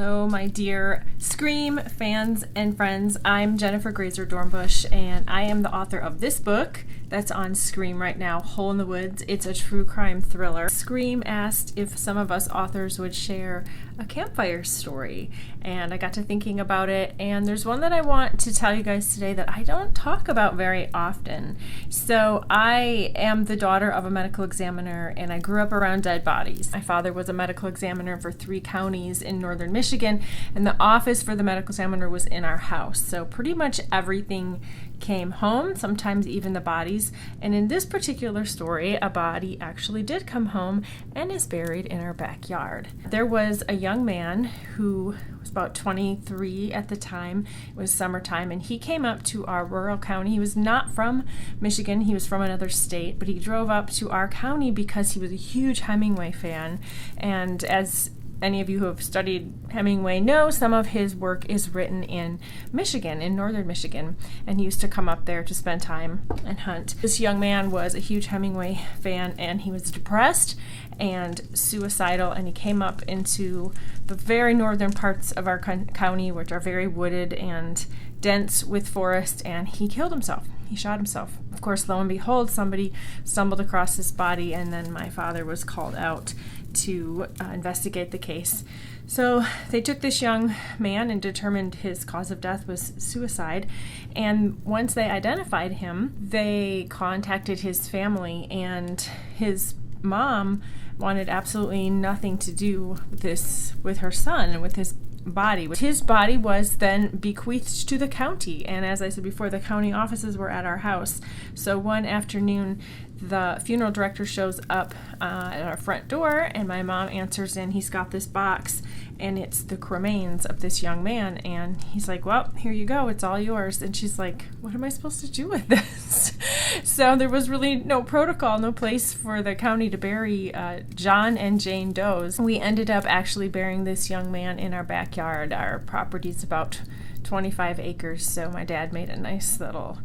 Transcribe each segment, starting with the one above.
Hello, my dear Scream fans and friends. I'm Jennifer Graeser Dornbush, and I am the author of this book that's on Scream right now, Hole in the Woods. It's a true crime thriller. Scream asked if some of us authors would share a campfire story, and I got to thinking about it, and there's one that I want to tell you guys today that I don't talk about very often. So I am the daughter of a medical examiner, and I grew up around dead bodies. My father was a medical examiner for 3 counties in northern Michigan, and the office for the medical examiner was in our house. So pretty much everything came home, sometimes even the bodies. And in this particular story, a body actually did come home and is buried in our backyard. There was a young man who was about 23 at the time. It was summertime, and he came up to our rural county. He was not from Michigan, he was from another state, but he drove up to our county because he was a huge Hemingway fan. And as any of you who have studied Hemingway know, some of his work is written in Michigan, in northern Michigan, and he used to come up there to spend time and hunt. This young man was a huge Hemingway fan, and he was depressed and suicidal, and he came up into the very northern parts of our county, which are very wooded and dense with forest, and he killed himself. He shot himself. Of course, lo and behold, somebody stumbled across his body, and then my father was called out to investigate the case. So they took this young man and determined his cause of death was suicide. And once they identified him, they contacted his family, and his mom wanted absolutely nothing to do with this, with her son and with his body. His body was then bequeathed to the county, and as I said before, the county offices were at our house. So one afternoon, the funeral director shows up at our front door, and my mom answers, and he's got this box, and it's the remains of this young man, and he's like, well, here you go, it's all yours. And she's like, what am I supposed to do with this? So there was really no protocol, no place for the county to bury John and Jane Doe's. We ended up actually burying this young man in our backyard. Our property's about 25 acres, so my dad made a nice little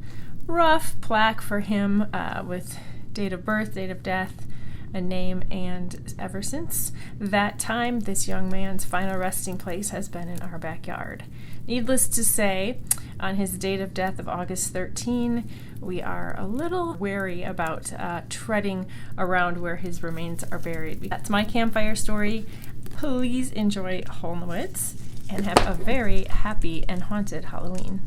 rough plaque for him with date of birth, date of death, a name, and ever since that time, this young man's final resting place has been in our backyard. Needless to say, on his date of death of August 13, we are a little wary about treading around where his remains are buried. That's my campfire story. Please enjoy Hole in the Woods and have a very happy and haunted Halloween.